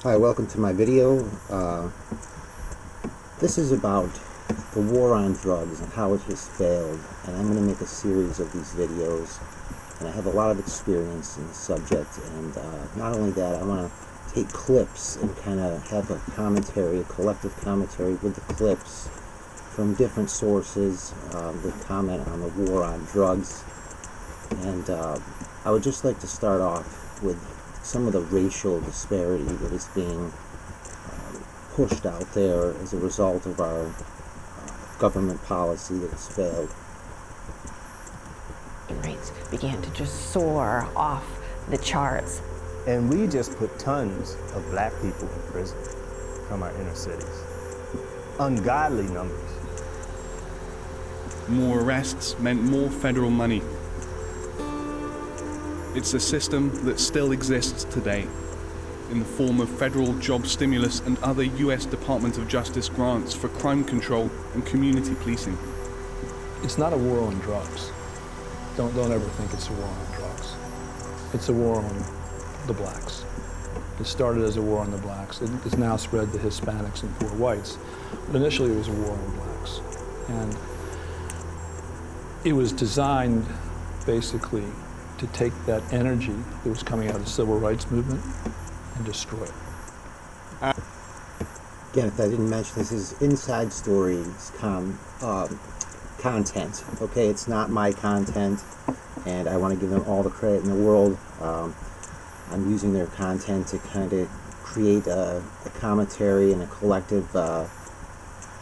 Hi, welcome to my video. This is about the war on drugs and how it has failed, and I'm going to make a series of these videos, and I have a lot of experience in the subject, and not only that, I want to take clips and kind of have a commentary, a collective commentary with the clips from different sources that comment on the war on drugs. And I would just like to start off with some of the racial disparity that is being pushed out there as a result of our government policy that has failed. Rates began to just soar off the charts. And we just put tons of black people in prison from our inner cities. Ungodly numbers. More arrests meant more federal money. It's a system that still exists today in the form of federal job stimulus and other US Department of Justice grants for crime control and community policing. It's not a war on drugs. Don't ever think it's a war on drugs. It's a war on the blacks. It started as a war on the blacks. It's now spread to Hispanics and poor whites. But initially it was a war on blacks. And it was designed basically to take that energy that was coming out of the civil rights movement and destroy it. Again, if I didn't mention, this is Inside Stories content. Okay, it's not my content, and I want to give them all the credit in the world. I'm using their content to kind of create a commentary and a collective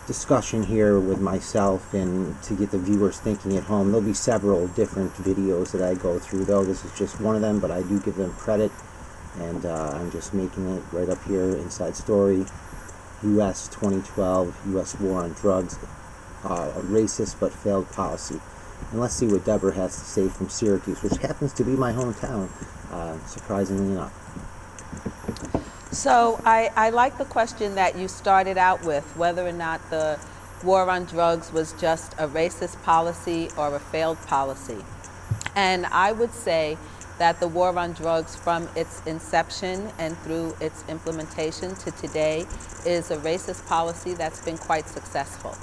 discussion here with myself and to get the viewers thinking at home. There'll be several different videos that I go through, though. This is just one of them, but I do give them credit, and I'm just making it right up here. Inside Story, U.S. 2012, U.S. War on Drugs, a racist but failed policy. And let's see what Deborah has to say from Syracuse, which happens to be my hometown, surprisingly enough. So I like the question that you started out with, whether or not the war on drugs was just a racist policy or a failed policy. And I would say that the war on drugs from its inception and through its implementation to today is a racist policy that's been quite successful.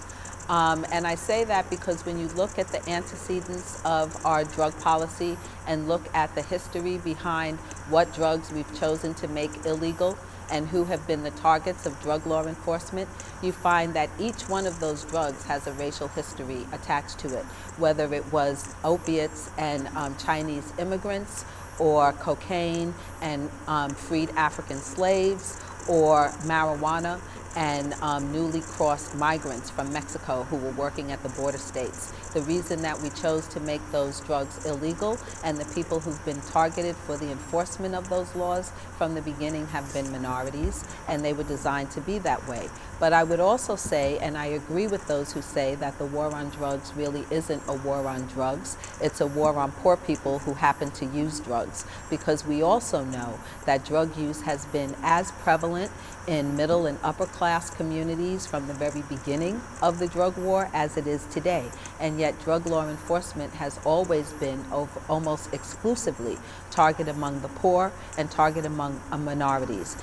And I say that because when you look at the antecedents of our drug policy and look at the history behind what drugs we've chosen to make illegal and who have been the targets of drug law enforcement, you find that each one of those drugs has a racial history attached to it, whether it was opiates and Chinese immigrants, or cocaine and freed African slaves, or marijuana and newly crossed migrants from Mexico who were working at the border states. The reason that we chose to make those drugs illegal and the people who've been targeted for the enforcement of those laws from the beginning have been minorities, and they were designed to be that way. But I would also say, and I agree with those who say that the war on drugs really isn't a war on drugs, it's a war on poor people who happen to use drugs, because we also know that drug use has been as prevalent in middle and upper class communities from the very beginning of the drug war as it is today. And yet drug law enforcement has always been almost exclusively targeted among the poor and targeted among minorities.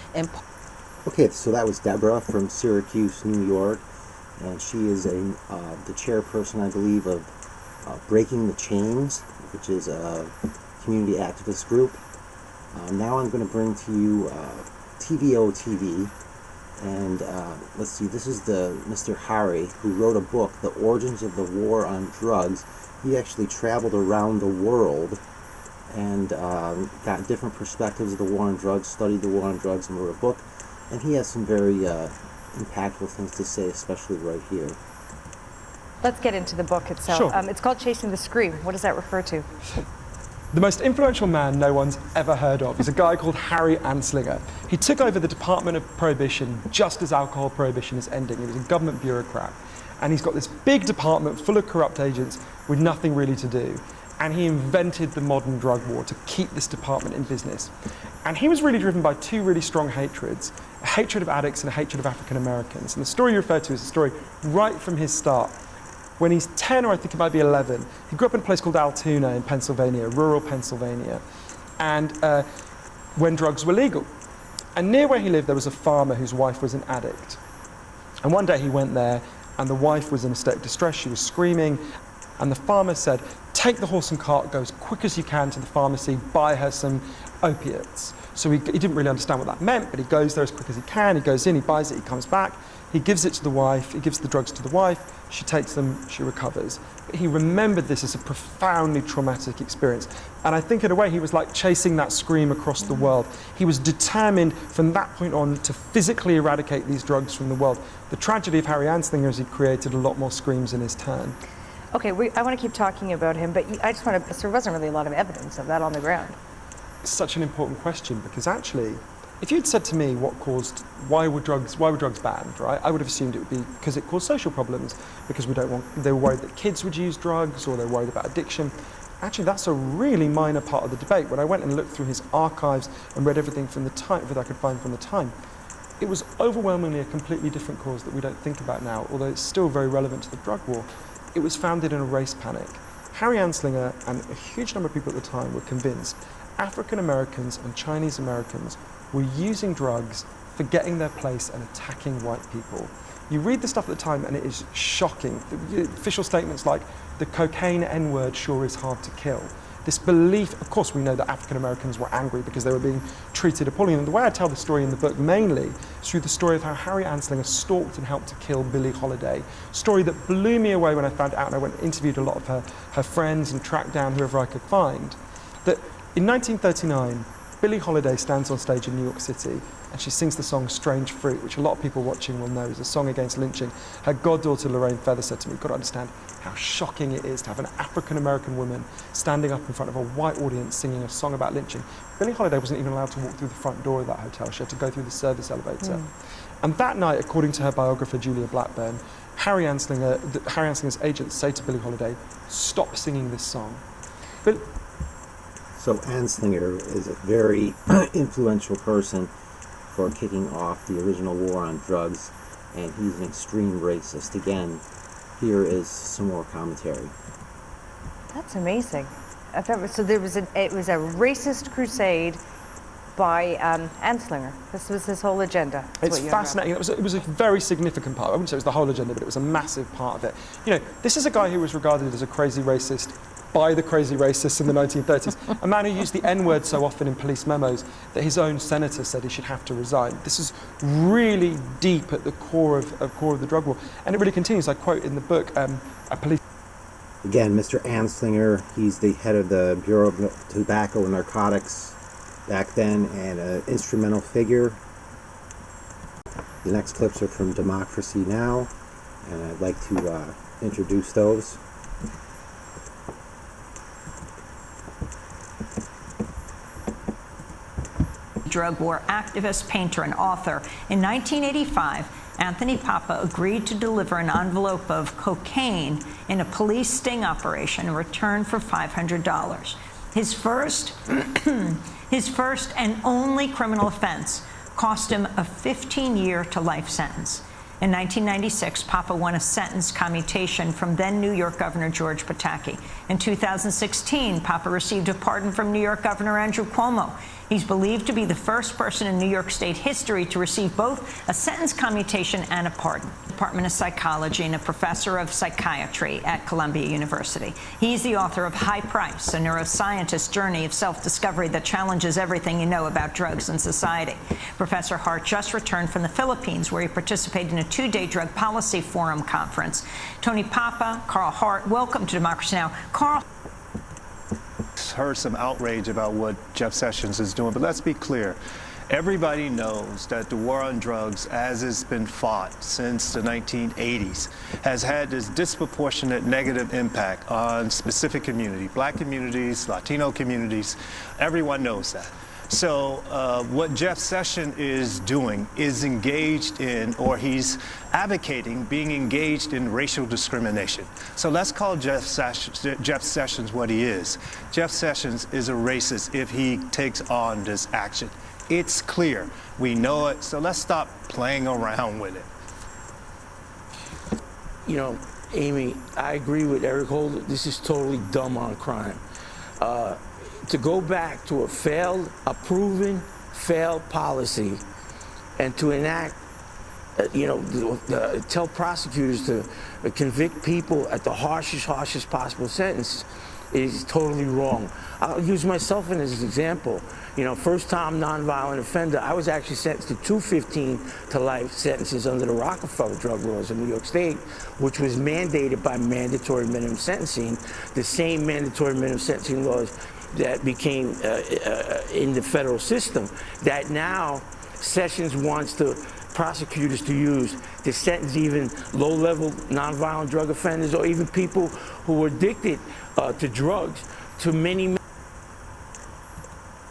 Okay, so that was Deborah from Syracuse, New York, and she is the chairperson, I believe, of Breaking the Chains, which is a community activist group. Now I'm going to bring to you TVO TV, and let's see, this is the Mr. Hari, who wrote a book, The Origins of the War on Drugs. He actually traveled around the world and got different perspectives of the war on drugs, studied the war on drugs, and wrote a book. And he has some very impactful things to say, especially right here. Let's get into the book itself. Sure. It's called Chasing the Scream. What does that refer to? The most influential man no one's ever heard of is a guy called Harry Anslinger. He took over the Department of Prohibition just as alcohol prohibition is ending. He was a government bureaucrat. And he's got this big department full of corrupt agents with nothing really to do. And he invented the modern drug war to keep this department in business. And he was really driven by two really strong hatreds, a hatred of addicts and a hatred of African Americans. And the story you referred to is a story right from his start. When he's 10, or I think it might be 11, he grew up in a place called Altoona in Pennsylvania, rural Pennsylvania, and when drugs were legal. And near where he lived, there was a farmer whose wife was an addict. And one day he went there, and the wife was in a state of distress. She was screaming, and the farmer said, take the horse and cart, go as quick as you can to the pharmacy, buy her some opiates. So he didn't really understand what that meant, but he goes there as quick as he can. He goes in, he buys it, he comes back, he gives it to the wife, he gives the drugs to the wife, she takes them, she recovers. But he remembered this as a profoundly traumatic experience. And I think in a way he was like chasing that scream across the world. He was determined from that point on to physically eradicate these drugs from the world. The tragedy of Harry Anslinger is he created a lot more screams in his turn. Okay, I want to keep talking about him, but I just want to, there wasn't really a lot of evidence of that on the ground. It's such an important question, because actually, if you'd said to me why were drugs banned, right? I would have assumed it would be because it caused social problems, because they were worried that kids would use drugs, or they were worried about addiction. Actually, that's a really minor part of the debate. When I went and looked through his archives and read everything from the time that I could find from the time, it was overwhelmingly a completely different cause that we don't think about now, although it's still very relevant to the drug war. It was founded in a race panic. Harry Anslinger and a huge number of people at the time were convinced African Americans and Chinese Americans were using drugs, forgetting their place and attacking white people. You read the stuff at the time and it is shocking. The official statements like, the cocaine N-word sure is hard to kill. This belief, of course we know that African Americans were angry because they were being treated appallingly. And the way I tell the story in the book mainly is through the story of how Harry Anslinger stalked and helped to kill Billie Holiday. A story that blew me away when I found it out, and I went and interviewed a lot of her friends and tracked down whoever I could find. That in 1939, Billie Holiday stands on stage in New York City and she sings the song Strange Fruit, which a lot of people watching will know is a song against lynching. Her goddaughter Lorraine Feather said to me, you've got to understand how shocking it is to have an African-American woman standing up in front of a white audience singing a song about lynching. Billie Holiday wasn't even allowed to walk through the front door of that hotel. She had to go through the service elevator. And that night, according to her biographer Julia Blackburn, Harry Anslinger's agents say to Billie Holiday, stop singing this song. So Anslinger is a very influential person for kicking off the original war on drugs, and he's an extreme racist. Again, here is some more commentary. That's amazing. I thought, so it was a racist crusade by Anslinger. This was his whole agenda. It's fascinating. It was a very significant part. I wouldn't say it was the whole agenda, but it was a massive part of it. You know, this is a guy who was regarded as a crazy racist by the crazy racists in the 1930s. A man who used the N-word so often in police memos that his own senator said he should have to resign. This is really deep at the core of the drug war. And it really continues. I quote in the book, Again, Mr. Anslinger, he's the head of the Bureau of Tobacco and Narcotics back then, and an instrumental figure. The next clips are from Democracy Now!, and I'd like to introduce those. Drug war activist, painter, and author. In 1985, Anthony Papa agreed to deliver an envelope of cocaine in a police sting operation in return for $500. His first and only criminal offense cost him a 15-year to life sentence. In 1996, Papa won a sentence commutation from then New York Governor George Pataki. In 2016, Papa received a pardon from New York Governor Andrew Cuomo. He's believed to be the first person in New York State history to receive both a sentence commutation and a pardon. Department of Psychology and a professor of psychiatry at Columbia University. He's the author of High Price, a neuroscientist's journey of self-discovery that challenges everything you know about drugs and society. Professor Hart just returned from the Philippines, where he participated in a 2-day drug policy forum conference. Tony Papa, Carl Hart, welcome to Democracy Now! Carl. Heard some outrage about what Jeff Sessions is doing, but let's be clear. Everybody knows that the war on drugs, as it's been fought since the 1980s, has had this disproportionate negative impact on specific communities, black communities, Latino communities. Everyone knows that. So what Jeff Sessions is doing is engaged in, or he's advocating being engaged in racial discrimination. So let's call Jeff Sessions what he is. Jeff Sessions is a racist if he takes on this action. It's clear. We know it. So let's stop playing around with it. You know, Amy, I agree with Eric Holder. This is totally dumb on crime. To go back to a proven failed policy and to enact, tell prosecutors to convict people at the harshest possible sentence is totally wrong. I'll use myself as an example. First time nonviolent offender, I was actually sentenced to 2 to life sentences under the Rockefeller drug laws in New York State, which was mandated by mandatory minimum sentencing, the same mandatory minimum sentencing laws that became in the federal system that now Sessions wants prosecutors to use to sentence even low-level nonviolent drug offenders or even people who are addicted to drugs to many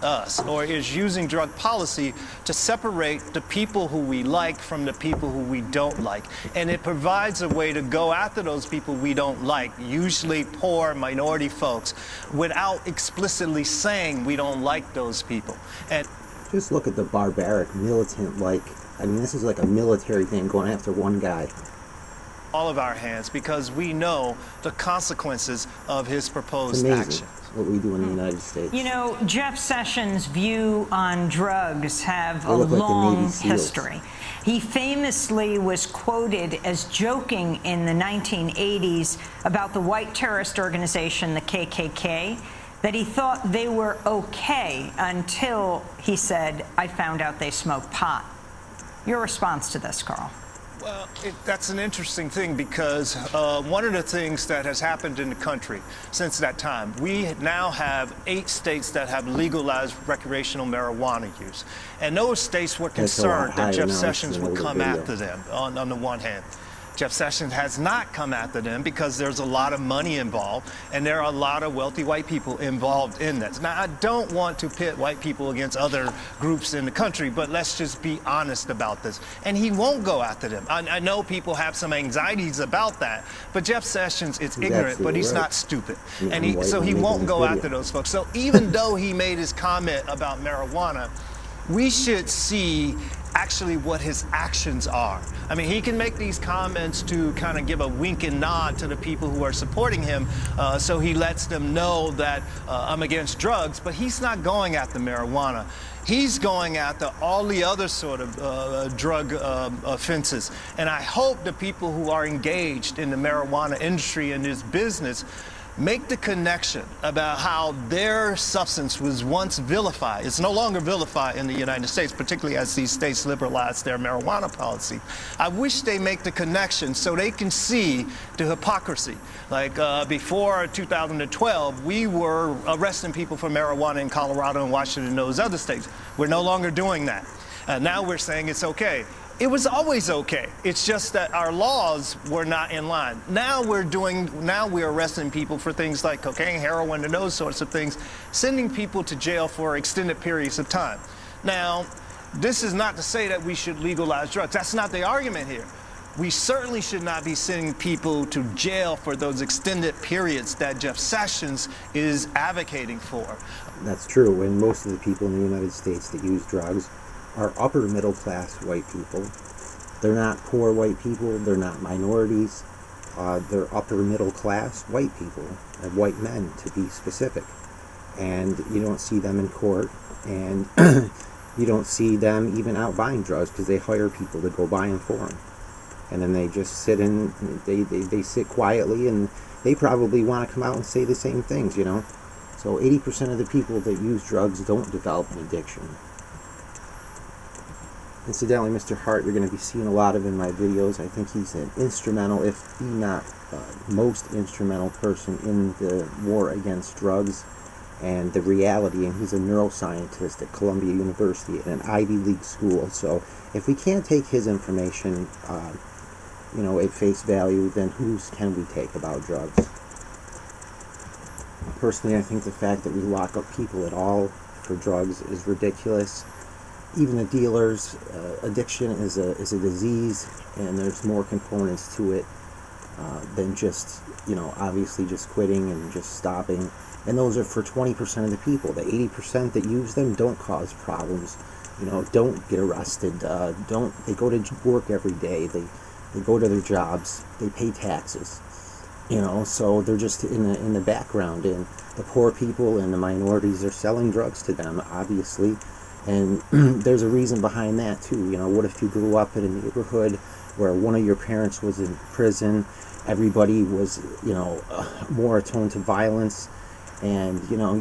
us, or is using drug policy to separate the people who we like from the people who we don't like. And it provides a way to go after those people we don't like, usually poor minority folks, without explicitly saying we don't like those people. And just look at the barbaric, militant, this is like a military thing going after one guy. All of our hands, because we know the consequences of his It's proposed amazing action. what we do in the United States. Jeff Sessions' view on drugs have They a look like the long Navy SEALs. history. He famously was quoted as joking in the 1980s about the white terrorist organization, the KKK, that he thought they were okay until he said, "I found out they smoke pot." Your response to this, Carl? Well, that's an interesting thing because one of the things that has happened in the country since that time, we now have 8 states that have legalized recreational marijuana use. And those states were concerned that Jeff Sessions would come after them on the one hand. Jeff Sessions has not come after them because there's a lot of money involved and there are a lot of wealthy white people involved in this. Now, I don't want to pit white people against other groups in the country, but let's just be honest about this. And he won't go after them. I know people have some anxieties about that, but Jeff Sessions is ignorant, but he's not stupid. And so he won't go after those folks. So even though he made his comment about marijuana, we should see actually what his actions are. I mean, he can make these comments to kind of give a wink and nod to the people who are supporting him, so he lets them know that I'm against drugs, but he's not going after marijuana. He's going after all the other sort of drug offenses. And I hope the people who are engaged in the marijuana industry and this business make the connection about how their substance was once vilified. It's no longer vilified in the United States, particularly as these states liberalize their marijuana policy. I wish they make the connection so they can see the hypocrisy. Like before 2012, we were arresting people for marijuana in Colorado and Washington and those other states. We're no longer doing that. Now we're saying it's okay. It was always okay. It's just that our laws were not in line. Now we're arresting people for things like cocaine, heroin, and those sorts of things, sending people to jail for extended periods of time. Now, this is not to say that we should legalize drugs. That's not the argument here. We certainly should not be sending people to jail for those extended periods that Jeff Sessions is advocating for. That's true, and most of the people in the United States that use drugs are upper middle class white people. They're not poor white people, they're not minorities, they're upper middle class white people, white men to be specific. And you don't see them in court, and you don't see them even out buying drugs because they hire people to go buy them for them. And then they just sit they sit quietly, and they probably want to come out and say the same things, So 80% of the people that use drugs don't develop an addiction. Incidentally, Mr. Hart, you're going to be seeing a lot of in my videos. I think he's an instrumental, if not most instrumental person in the war against drugs and the reality. And he's a neuroscientist at Columbia University at an Ivy League school. So if we can't take his information, at face value, then whose can we take about drugs? Personally, I think the fact that we lock up people at all for drugs is ridiculous. Even the dealers, addiction is a disease, and there's more components to it than just, obviously just quitting and just stopping. And those are for 20% of the people. The 80% that use them don't cause problems, don't get arrested, they go to work every day, they go to their jobs, they pay taxes, so they're just in the background. And the poor people and the minorities are selling drugs to them, obviously. And there's a reason behind that too. You know, what if you grew up in a neighborhood where one of your parents was in prison, everybody was, you know, more attuned to violence, and, you know,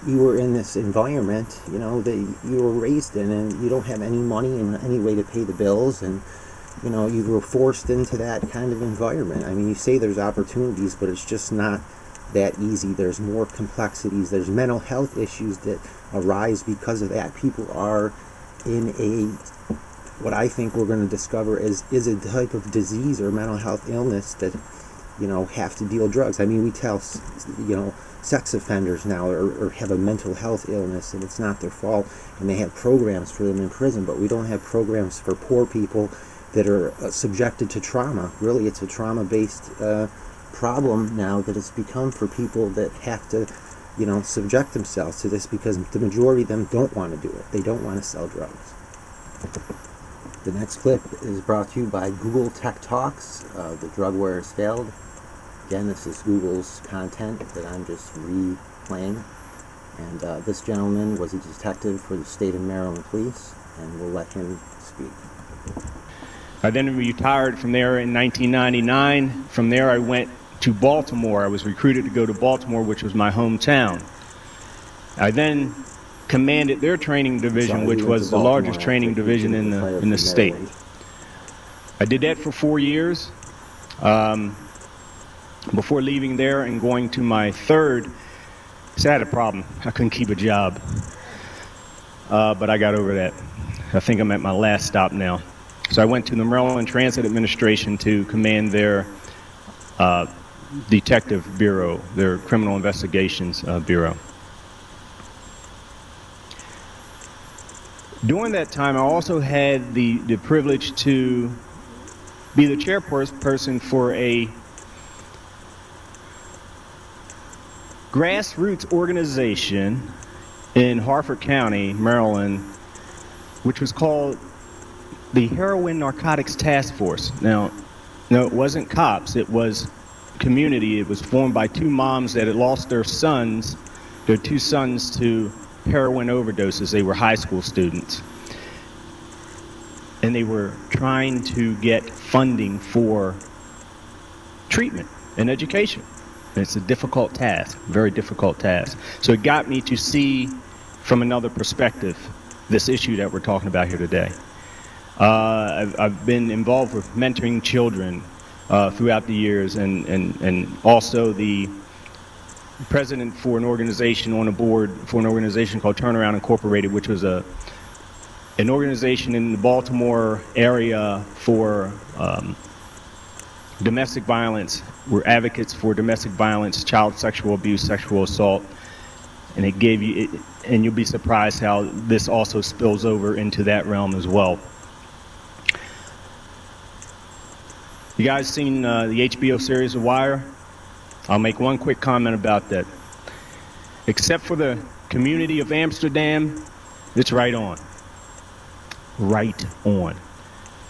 you were in this environment, you know, that you were raised in, and you don't have any money and any way to pay the bills, and, you know, you were forced into that kind of environment. I mean, you say there's opportunities, but it's just not that easy. There's more complexities. There's mental health issues that arise because of that. People are in what I think we're going to discover is a type of disease or mental health illness that, you know, have to deal drugs. I mean, we tell, you know, sex offenders now or have a mental health illness, and it's not their fault, and they have programs for them in prison, but we don't have programs for poor people that are subjected to trauma. Really, it's a trauma-based problem now that it's become for people that have to, you know, subject themselves to this, because the majority of them don't want to do it. They don't want to sell drugs. The next clip is brought to you by Google Tech Talks. The drug war has failed. Again, this is Google's content that I'm just replaying. And this gentleman was a detective for the state of Maryland Police, and we'll let him speak. I then retired from there in 1999. From there, I went to Baltimore. I was recruited to go to Baltimore, which was my hometown. I then commanded their training division, which was the largest training division in the state. I did that for 4 years before leaving there and going to my third. So I had a problem. I couldn't keep a job, but I got over that. I think I'm at my last stop now. So I went to the Maryland Transit Administration to command their detective bureau, their criminal investigations bureau. During that time, I also had the privilege to be the chairperson for a grassroots organization in Harford County, Maryland, which was called the Heroin Narcotics Task Force. Now, no, it wasn't cops, it was community. It was formed by two moms that had lost their two sons to heroin overdoses. They were high school students. And they were trying to get funding for treatment and education. And it's a difficult task, very difficult task. So it got me to see from another perspective this issue that we're talking about here today. I've been involved with mentoring children throughout the years, and also the president for an organization on a board for an organization called Turnaround Incorporated, which was an organization in the Baltimore area for domestic violence. We're advocates for domestic violence, child sexual abuse, sexual assault, and it gave you, and you'll be surprised how this also spills over into that realm as well. You guys seen the HBO series The Wire? I'll make one quick comment about that. Except for the community of Amsterdam, it's right on. Right on.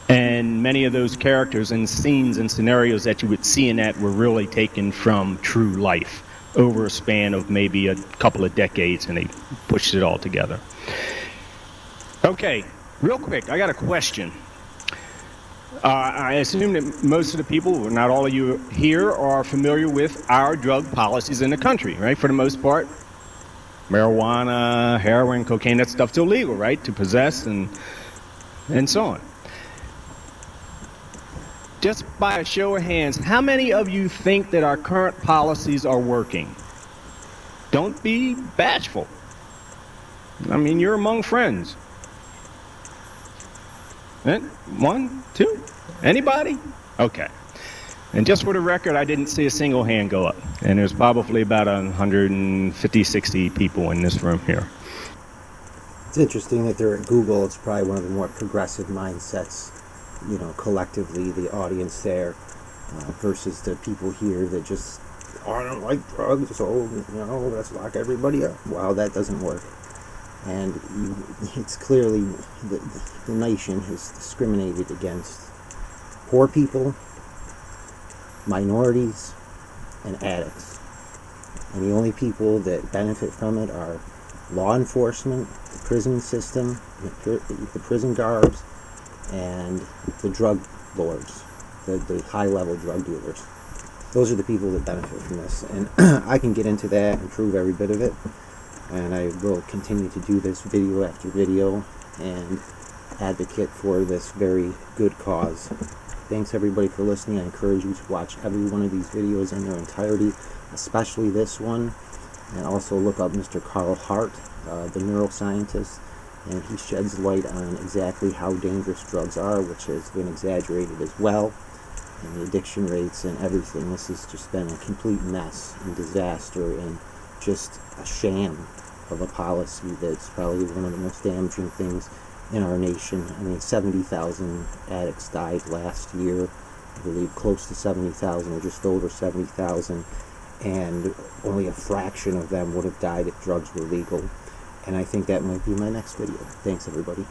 And many of those characters and scenes and scenarios that you would see in that were really taken from true life over a span of maybe a couple of decades, and they pushed it all together. Okay, real quick, I got a question. I assume that most of the people, not all of you here, are familiar with our drug policies in the country, right? For the most part, marijuana, heroin, cocaine, that stuff's illegal, right? To possess and so on. Just by a show of hands, how many of you think that our current policies are working? Don't be bashful. I mean, you're among friends. One, two, anybody? Okay. And just for the record, I didn't see a single hand go up. And there's probably about 150, 60 people in this room here. It's interesting that they're at Google. It's probably one of the more progressive mindsets, you know, collectively, the audience there, versus the people here that just, oh, I don't like drugs, so, you know, let's lock everybody up. Wow, that doesn't work. And it's clearly the nation has discriminated against poor people, minorities, and addicts. And the only people that benefit from it are law enforcement, the prison system, the prison guards, and the drug lords, the high-level drug dealers. Those are the people that benefit from this. And I can get into that and prove every bit of it. And I will continue to do this video after video and advocate for this very good cause. Thanks everybody for listening. I encourage you to watch every one of these videos in their entirety, especially this one. And also look up Mr. Carl Hart, the neuroscientist, and he sheds light on exactly how dangerous drugs are, which has been exaggerated as well, and the addiction rates and everything. This has just been a complete mess and disaster and just a sham of a policy that's probably one of the most damaging things in our nation. I mean, 70,000 addicts died last year. I believe close to 70,000 or just over 70,000. And only a fraction of them would have died if drugs were legal. And I think that might be my next video. Thanks, everybody.